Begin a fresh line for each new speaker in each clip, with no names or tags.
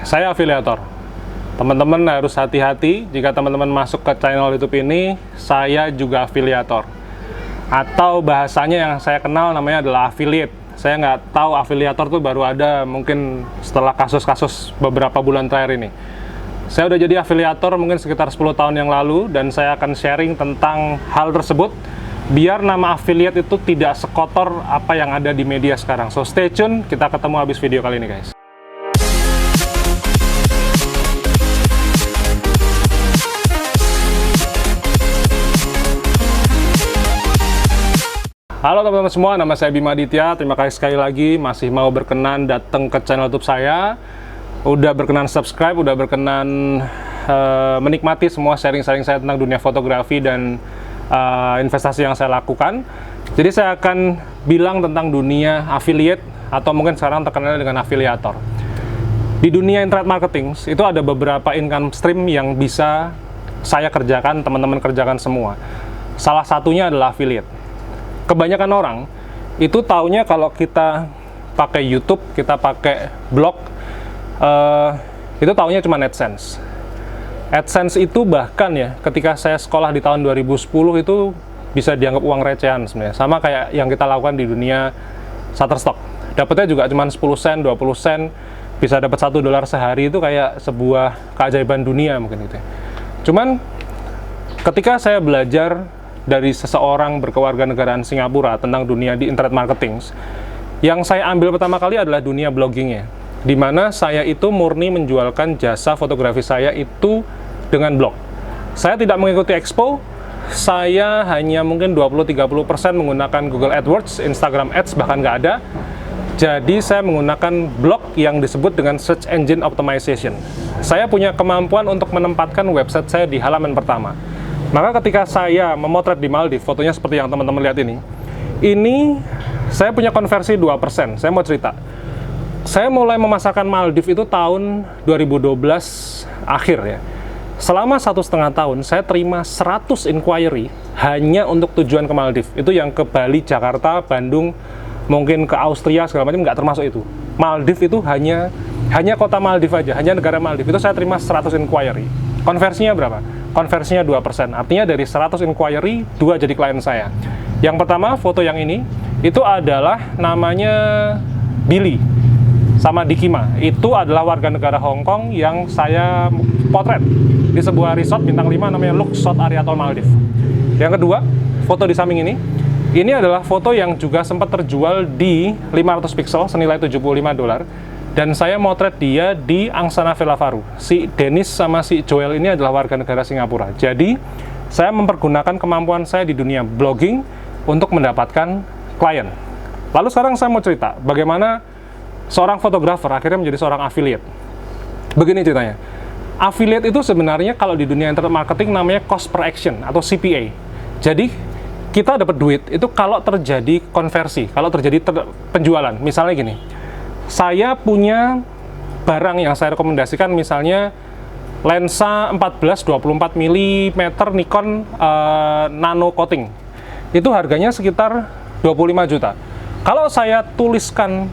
Saya afiliator. Teman-teman harus hati-hati jika teman-teman masuk ke channel YouTube ini, saya juga afiliator. Atau bahasanya yang saya kenal namanya adalah affiliate. Saya nggak tahu afiliator tuh baru ada mungkin setelah kasus-kasus beberapa bulan terakhir ini. Saya udah jadi afiliator mungkin sekitar 10 tahun yang lalu, dan saya akan sharing tentang hal tersebut biar nama affiliate itu tidak sekotor apa yang ada di media sekarang. So stay tune, kita ketemu habis video kali ini guys. Halo teman-teman semua, nama saya Bima Aditya. Terima kasih sekali lagi masih mau berkenan datang ke channel YouTube saya. Udah berkenan subscribe, udah berkenan menikmati semua sharing-sharing saya tentang dunia fotografi dan investasi yang saya lakukan. Jadi saya akan bilang tentang dunia affiliate, atau mungkin sekarang terkenal dengan afiliator. Di dunia internet marketing itu ada beberapa income stream yang bisa saya kerjakan, teman-teman kerjakan semua. Salah satunya adalah affiliate. Kebanyakan orang itu taunya kalau kita pakai YouTube, kita pakai blog, itu taunya cuma AdSense. AdSense itu bahkan ya, ketika saya sekolah di tahun 2010 itu bisa dianggap uang recehan sebenarnya. Sama kayak yang kita lakukan di dunia Shutterstock. Dapatnya juga cuma 10 sen, 20 sen, bisa dapat $1 sehari, itu kayak sebuah keajaiban dunia mungkin gitu ya. Cuman ketika saya belajar dari seseorang berkewarganegaraan Singapura tentang dunia di internet marketing, yang saya ambil pertama kali adalah dunia bloggingnya, di mana saya itu murni menjualkan jasa fotografi saya itu dengan blog. Saya tidak mengikuti expo, saya hanya mungkin 20-30% menggunakan Google AdWords, Instagram Ads bahkan nggak ada. Jadi saya menggunakan blog yang disebut dengan Search Engine Optimization. Saya punya kemampuan untuk menempatkan website saya di halaman pertama. Maka ketika saya memotret di Maldives, fotonya seperti yang teman-teman lihat ini saya punya konversi 2%. Saya mau cerita. Saya mulai memasarkan Maldives itu tahun 2012 akhir ya. Selama 1,5 tahun, saya terima 100 inquiry hanya untuk tujuan ke Maldives. Itu yang ke Bali, Jakarta, Bandung, mungkin ke Austria, segala macam, nggak termasuk itu. Maldives itu hanya kota Maldives aja, hanya negara Maldives. Itu saya terima 100 inquiry. Konversinya berapa? Konversinya 2%. Artinya dari 100 inquiry, 2 jadi klien saya. Yang pertama, foto yang ini, itu adalah namanya Billy sama Dikima. Itu adalah warga negara Hong Kong yang saya potret di sebuah resort bintang 5 namanya Luxor Ariatol Maldives. Yang kedua, foto di samping ini adalah foto yang juga sempat terjual di 500 pixel senilai $75. Dan saya motret dia di Angsana Velavaru. Si Dennis sama si Joel ini adalah warga negara Singapura. Jadi, saya mempergunakan kemampuan saya di dunia blogging untuk mendapatkan klien. Lalu sekarang saya mau cerita bagaimana seorang fotografer akhirnya menjadi seorang affiliate. Begini ceritanya. Affiliate itu sebenarnya kalau di dunia internet marketing namanya cost per action atau CPA. Jadi, kita dapat duit itu kalau terjadi konversi, kalau terjadi penjualan. Misalnya gini, saya punya barang yang saya rekomendasikan, misalnya lensa 14-24 mm Nikon nano coating. Itu harganya sekitar 25 juta. Kalau saya tuliskan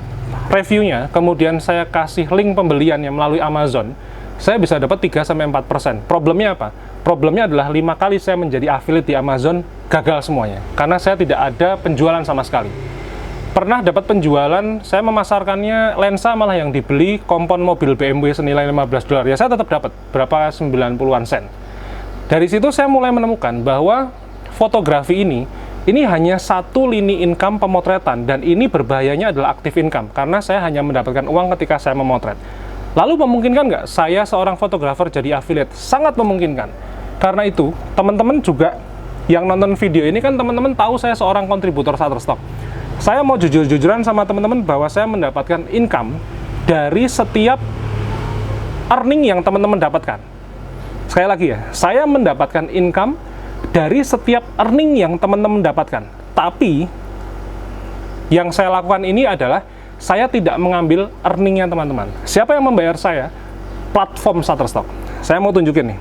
reviewnya, kemudian saya kasih link pembeliannya melalui Amazon, saya bisa dapat 3-4%. Problemnya apa? Problemnya adalah 5 kali saya menjadi affiliate di Amazon, gagal semuanya. Karena saya tidak ada penjualan sama sekali. Pernah dapat penjualan, saya memasarkannya lensa malah yang dibeli kompon mobil BMW senilai $15. Ya saya tetap dapat berapa 90-an sen. Dari situ saya mulai menemukan bahwa fotografi ini hanya satu lini income pemotretan, dan ini berbahayanya adalah active income karena saya hanya mendapatkan uang ketika saya memotret. Lalu memungkinkan nggak saya seorang fotografer jadi affiliate? Sangat memungkinkan. Karena itu teman-teman juga yang nonton video ini kan teman-teman tahu saya seorang kontributor Shutterstock. Saya mau jujur-jujuran sama teman-teman bahwa saya mendapatkan income dari setiap earning yang teman-teman dapatkan. Sekali lagi ya, saya mendapatkan income dari setiap earning yang teman-teman dapatkan. Tapi, yang saya lakukan ini adalah saya tidak mengambil earningnya teman-teman. Siapa yang membayar saya? Platform Shutterstock. Saya mau tunjukin nih.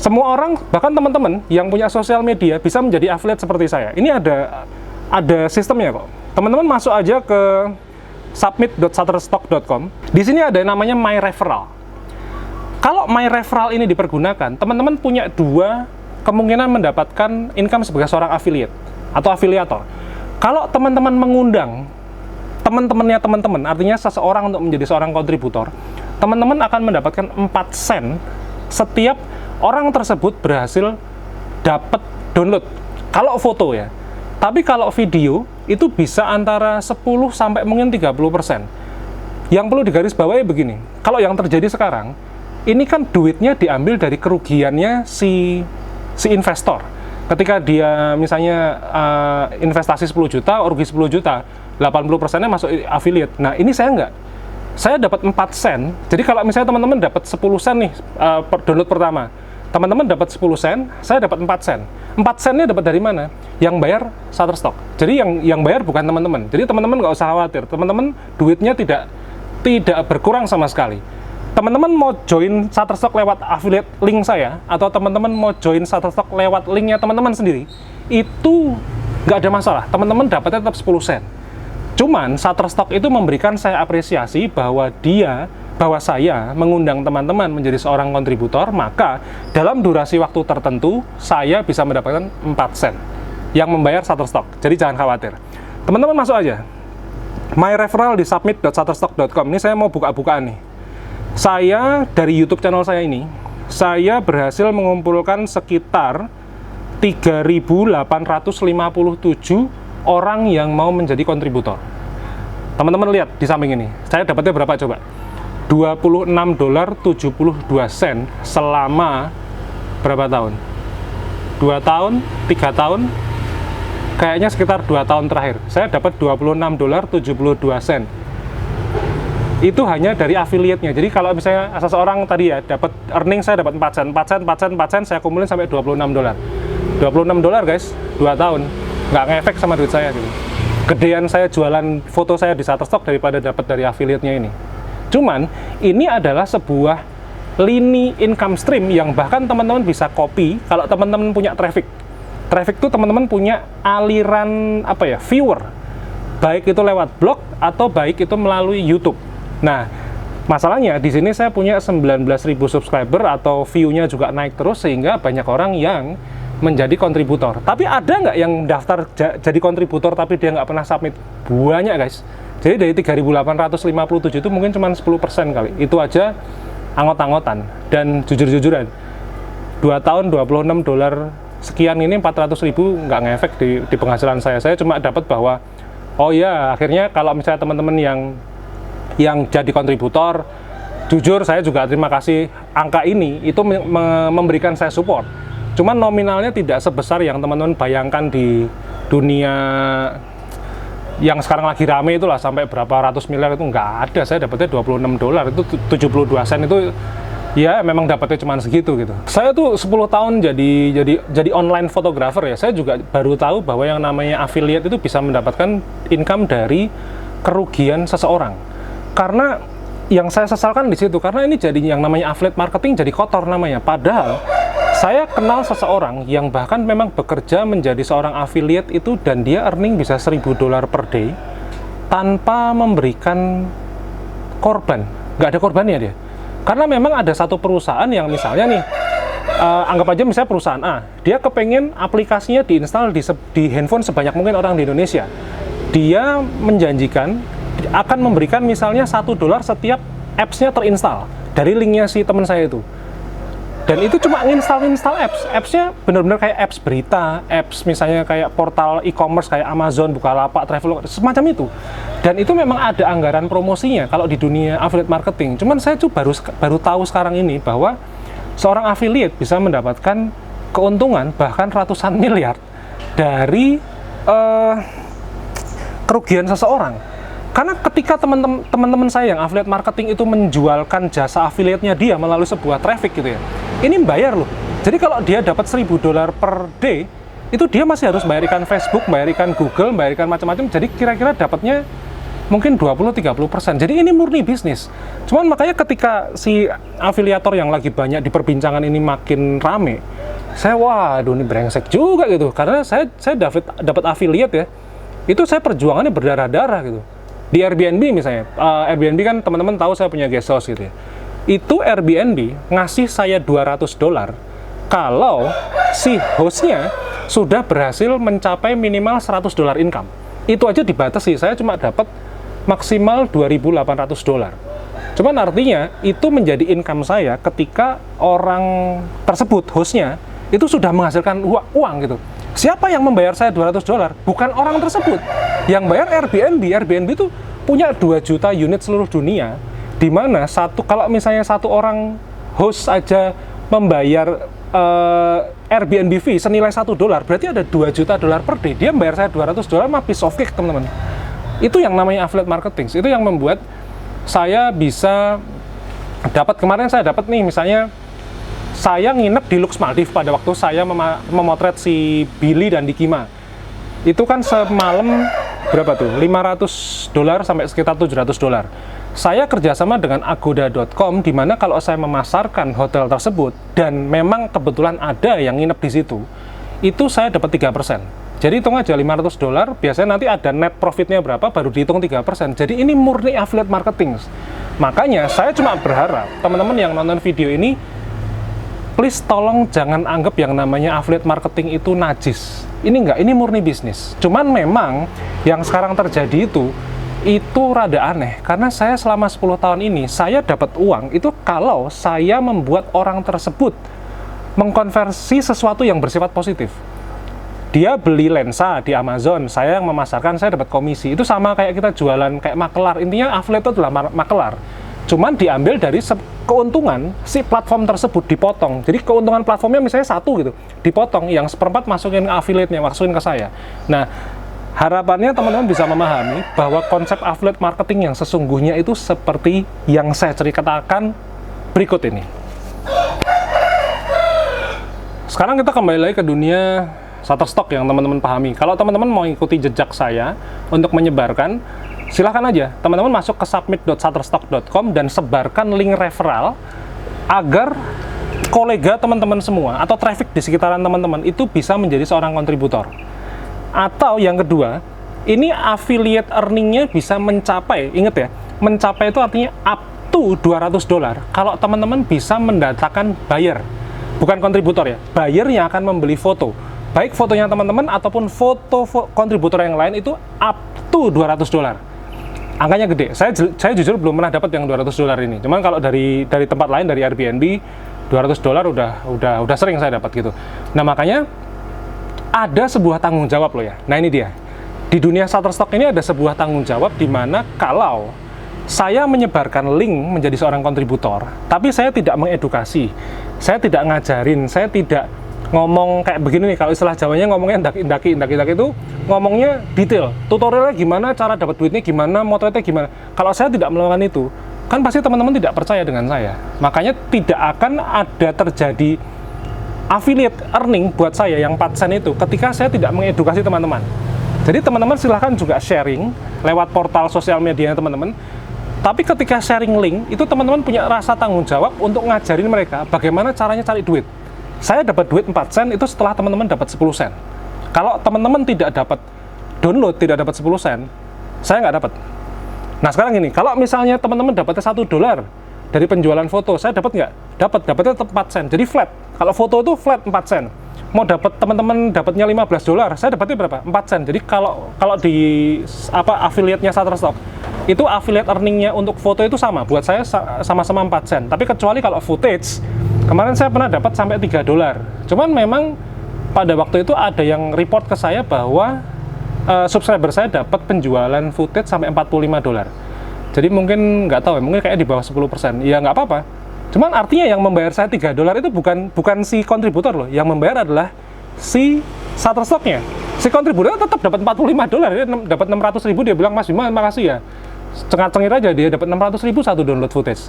Semua orang, bahkan teman-teman yang punya sosial media bisa menjadi affiliate seperti saya. Ini ada sistemnya kok. Teman-teman masuk aja ke submit.shutterstock.com. Di sini ada yang namanya My Referral. Kalau My Referral ini dipergunakan, teman-teman punya dua kemungkinan mendapatkan income sebagai seorang affiliate atau afiliator. Kalau teman-teman mengundang teman-temannya teman-teman, artinya seseorang untuk menjadi seorang kontributor, teman-teman akan mendapatkan 4 sen setiap orang tersebut berhasil dapat download. Kalau foto ya. Tapi kalau video, itu bisa antara 10 sampai mungkin 30%. Yang perlu digarisbawahi begini, kalau yang terjadi sekarang, ini kan duitnya diambil dari kerugiannya si investor. Ketika dia misalnya investasi 10 juta, rugi 10 juta, 80%-nya masuk affiliate. Nah, ini saya enggak. Saya dapat 4 sen. Jadi kalau misalnya teman-teman dapat 10 sen nih per download pertama, teman-teman dapat 10 sen, saya dapat 4 sen. 4 sennya dapat dari mana? Yang bayar Shutterstock. Jadi yang bayar bukan teman-teman. Jadi teman-teman nggak usah khawatir. Teman-teman duitnya tidak berkurang sama sekali. Teman-teman mau join Shutterstock lewat affiliate link saya, atau teman-teman mau join Shutterstock lewat linknya teman-teman sendiri, itu nggak ada masalah. Teman-teman dapatnya tetap 10 sen. Cuman Shutterstock itu memberikan saya apresiasi bahwa saya mengundang teman-teman menjadi seorang kontributor, maka dalam durasi waktu tertentu saya bisa mendapatkan 4 sen yang membayar Shutterstock. Jadi jangan khawatir. Teman-teman masuk aja. My Referral di submit.shutterstock.com. Ini saya mau buka-bukaan nih. Saya dari YouTube channel saya ini, saya berhasil mengumpulkan sekitar 3.857 orang yang mau menjadi kontributor. Teman-teman lihat di samping ini, saya dapatnya berapa coba? $26.72 selama berapa tahun? 2 tahun, 3 tahun, kayaknya sekitar 2 tahun terakhir. Saya dapat $26.72. Itu hanya dari affiliate-nya. Jadi kalau misalnya seseorang tadi ya dapat earning, saya dapat 4 sen, 4 sen, 4 sen, 4 sen, saya kumpulin sampai $26. $26 guys, 2 tahun. Nggak ngefek sama duit saya gitu. Gedean saya jualan foto saya di Shutterstock daripada dapat dari affiliate-nya ini. Cuman, ini adalah sebuah lini income stream yang bahkan teman-teman bisa copy kalau teman-teman punya traffic. Traffic itu teman-teman punya aliran viewer. Baik itu lewat blog atau baik itu melalui YouTube. Nah, masalahnya di sini saya punya 19.000 subscriber atau view-nya juga naik terus sehingga banyak orang yang menjadi kontributor. Tapi ada nggak yang daftar jadi kontributor tapi dia nggak pernah submit? Banyak guys. Jadi dari 3.857 itu mungkin cuma 10% kali. Itu aja anggot-anggotan. Dan jujur-jujuran, 2 tahun $26 sekian ini 400.000 nggak ngefek di penghasilan saya. Saya cuma dapat bahwa, oh ya, akhirnya kalau misalnya teman-teman yang jadi kontributor, jujur saya juga terima kasih, angka ini itu memberikan saya support. Cuman nominalnya tidak sebesar yang teman-teman bayangkan di dunia yang sekarang lagi rame itulah, sampai berapa ratus miliar itu nggak ada. Saya dapatnya $26, itu 72 sen itu ya memang dapatnya cuma segitu gitu. Saya tuh 10 tahun jadi online photographer ya. Saya juga baru tahu bahwa yang namanya affiliate itu bisa mendapatkan income dari kerugian seseorang. Karena yang saya sesalkan di situ, karena ini jadi yang namanya affiliate marketing jadi kotor namanya. Padahal saya kenal seseorang yang bahkan memang bekerja menjadi seorang affiliate itu dan dia earning bisa $1.000 per day tanpa memberikan korban. Nggak ada korbannya dia. Karena memang ada satu perusahaan yang misalnya nih, anggap aja misalnya perusahaan A, dia kepengen aplikasinya diinstal di handphone sebanyak mungkin orang di Indonesia. Dia menjanjikan akan memberikan misalnya $1 setiap apps-nya terinstall dari linknya si teman saya itu. Dan itu cuma nginstal apps-nya benar-benar kayak apps berita, apps misalnya kayak portal e-commerce kayak Amazon, Bukalapak, Traveloka, semacam itu. Dan itu memang ada anggaran promosinya kalau di dunia affiliate marketing. Cuman saya tuh baru tahu sekarang ini bahwa seorang affiliate bisa mendapatkan keuntungan bahkan ratusan miliar dari kerugian seseorang. Karena ketika teman-teman saya yang affiliate marketing itu menjualkan jasa affiliate-nya dia melalui sebuah traffic gitu ya, ini bayar loh. Jadi kalau dia dapat $1.000 per day, itu dia masih harus bayarkan Facebook, bayarkan Google, bayarkan macam-macam. Jadi kira-kira dapatnya mungkin 20-30%. Jadi ini murni bisnis. Cuman makanya ketika si afiliator yang lagi banyak di perbincangan ini makin rame, saya waduh ini brengsek juga gitu. Karena saya dapat affiliate ya, itu saya perjuangannya berdarah-darah gitu. Di Airbnb misalnya, Airbnb kan teman-teman tahu saya punya guest house gitu ya. itu Airbnb ngasih saya $200 kalau si hostnya sudah berhasil mencapai minimal $100 income. Itu aja dibatasi, saya cuma dapat maksimal $2.800. Cuman artinya itu menjadi income saya ketika orang tersebut, hostnya, itu sudah menghasilkan uang gitu. Siapa yang membayar saya $200? Bukan orang tersebut. Yang bayar Airbnb. Airbnb itu punya 2 juta unit seluruh dunia, di mana kalau misalnya satu orang host aja membayar Airbnb fee senilai $1, berarti ada $2 juta per day. Dia membayar saya $200 mah piece of cake, teman-teman. Itu yang namanya affiliate marketing. Itu yang membuat saya bisa dapat, kemarin saya dapat nih, misalnya saya nginep di Lux Maldives pada waktu saya memotret si Billy dan Dikima. Itu kan semalam berapa tuh? $500 sampai sekitar $700. Saya kerjasama dengan Agoda.com, di mana kalau saya memasarkan hotel tersebut dan memang kebetulan ada yang nginep di situ, itu saya dapat 3%. Jadi hitung aja $500, biasanya nanti ada net profitnya berapa, baru dihitung 3%. Jadi ini murni affiliate marketing. Makanya saya cuma berharap teman-teman yang nonton video ini, please tolong jangan anggap yang namanya affiliate marketing itu najis. Ini enggak, ini murni bisnis. Cuman memang yang sekarang terjadi itu rada aneh, karena saya selama 10 tahun ini, saya dapat uang itu kalau saya membuat orang tersebut mengkonversi sesuatu yang bersifat positif. Dia beli lensa di Amazon, saya yang memasarkan, saya dapat komisi. Itu sama kayak kita jualan kayak makelar. Intinya affiliate itu adalah makelar. Cuman diambil dari keuntungan si platform tersebut, dipotong. Jadi keuntungan platformnya misalnya 1 gitu, dipotong, yang 1/4 masukin ke affiliate-nya, masukin ke saya. Nah, harapannya teman-teman bisa memahami bahwa konsep affiliate marketing yang sesungguhnya itu seperti yang saya ceritakan berikut ini. Sekarang kita kembali lagi ke dunia Shutterstock yang teman-teman pahami. Kalau teman-teman mau ikuti jejak saya untuk menyebarkan, silahkan aja. Teman-teman masuk ke submit.shutterstock.com dan sebarkan link referral agar kolega teman-teman semua atau traffic di sekitaran teman-teman itu bisa menjadi seorang kontributor. Atau yang kedua, ini affiliate earning-nya bisa mencapai, ingat ya, mencapai itu artinya up to $200 kalau teman-teman bisa mendatangkan buyer, bukan kontributor ya, buyer yang akan membeli foto, baik fotonya teman-teman ataupun foto kontributor yang lain, itu up to $200. Angkanya gede. Saya jujur belum pernah dapat yang $200 ini. Cuman kalau dari tempat lain, dari Airbnb, $200 udah sering saya dapat gitu. Nah, makanya ada sebuah tanggung jawab loh ya. Nah, ini dia. Di dunia Shutterstock ini ada sebuah tanggung jawab di mana kalau saya menyebarkan link menjadi seorang kontributor, tapi saya tidak mengedukasi, saya tidak ngajarin, saya tidak ngomong kayak begini nih, kalau istilah Jawanya ngomongnya indaki itu ngomongnya detail, tutorialnya gimana, cara dapat duitnya gimana, motretnya gimana. Kalau saya tidak melakukan itu, kan pasti teman-teman tidak percaya dengan saya. Makanya tidak akan ada terjadi affiliate earning buat saya yang 4 sen itu ketika saya tidak mengedukasi teman-teman. Jadi teman-teman silahkan juga sharing lewat portal sosial media teman-teman. Tapi ketika sharing link, itu teman-teman punya rasa tanggung jawab untuk ngajarin mereka bagaimana caranya cari duit. Saya dapat duit 4 sen itu setelah teman-teman dapat 10 sen. Kalau teman-teman tidak dapat download, tidak dapat 10 sen, saya nggak dapat. Nah, sekarang gini, kalau misalnya teman-teman dapatnya $1 dari penjualan foto, saya dapat nggak? Dapatnya tetap 4 sen. Jadi flat. Kalau foto itu flat 4 sen. Mau dapat teman-teman dapatnya $15, saya dapatnya berapa? 4 sen. Jadi kalau di affiliate-nya Shutterstock, itu affiliate earning-nya untuk foto itu sama. Buat saya sama-sama 4 sen. Tapi kecuali kalau footage, kemarin saya pernah dapat sampai $3. Cuman memang pada waktu itu ada yang report ke saya bahwa subscriber saya dapat penjualan footage sampai $45. Jadi mungkin nggak tahu ya, mungkin kayak di bawah 10%. Ya nggak apa-apa. Cuman artinya yang membayar saya $3 itu bukan si kontributor loh. Yang membayar adalah si Shutterstock-nya. Si kontributor tetap dapat $45. Dia dapat 600.000, dia bilang, "Mas Bima, makasih ya." Cengir aja dia dapat 600.000 satu download footage.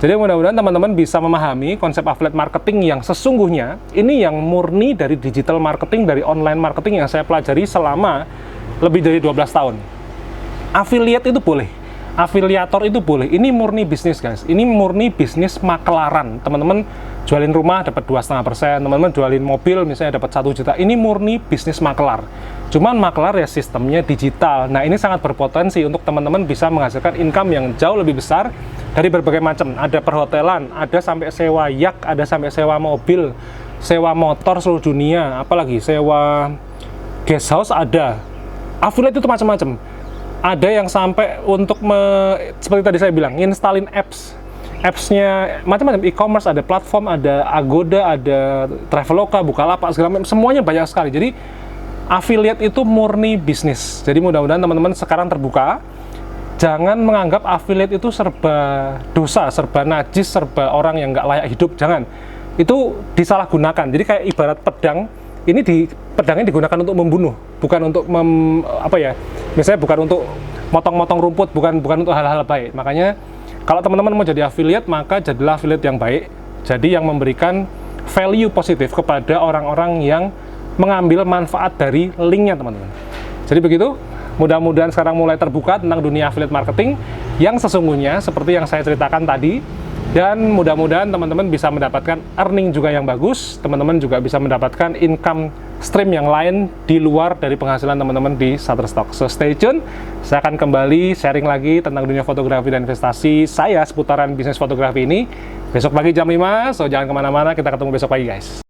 Jadi mudah-mudahan teman-teman bisa memahami konsep affiliate marketing yang sesungguhnya. Ini yang murni dari digital marketing, dari online marketing yang saya pelajari selama lebih dari 12 tahun. Affiliate itu boleh. afiliator itu boleh. Ini murni bisnis guys, ini murni bisnis makelaran. Teman-teman jualin rumah dapat 2,5%, teman-teman jualin mobil misalnya dapat 1 juta. Ini murni bisnis makelar. Cuman makelar ya sistemnya digital. Nah ini sangat berpotensi untuk teman-teman bisa menghasilkan income yang jauh lebih besar dari berbagai macam. Ada perhotelan, ada sampai sewa yacht, ada sampai sewa mobil, sewa motor seluruh dunia, apalagi sewa guest house ada. Affiliate itu macam-macam. Ada yang sampai untuk seperti tadi saya bilang, installin apps-nya macam-macam, e-commerce, ada platform, ada Agoda, ada Traveloka, Bukalapak, segala macam, semuanya banyak sekali. Jadi affiliate itu murni bisnis. Jadi mudah-mudahan teman-teman sekarang terbuka. Jangan menganggap affiliate itu serba dosa, serba najis, serba orang yang nggak layak hidup. Jangan. Itu disalahgunakan. Jadi kayak ibarat pedang, pedangnya digunakan untuk membunuh, bukan untuk misalnya bukan untuk motong-motong rumput, bukan untuk hal-hal baik. Makanya kalau teman-teman mau jadi affiliate, maka jadilah affiliate yang baik. Jadi yang memberikan value positif kepada orang-orang yang mengambil manfaat dari linknya, teman-teman. Jadi begitu. Mudah-mudahan sekarang mulai terbuka tentang dunia affiliate marketing yang sesungguhnya seperti yang saya ceritakan tadi. Dan mudah-mudahan teman-teman bisa mendapatkan earning juga yang bagus, teman-teman juga bisa mendapatkan income stream yang lain di luar dari penghasilan teman-teman di Shutterstock. So stay tune, saya akan kembali sharing lagi tentang dunia fotografi dan investasi saya seputaran bisnis fotografi ini besok pagi jam 5, so jangan kemana-mana, kita ketemu besok pagi guys.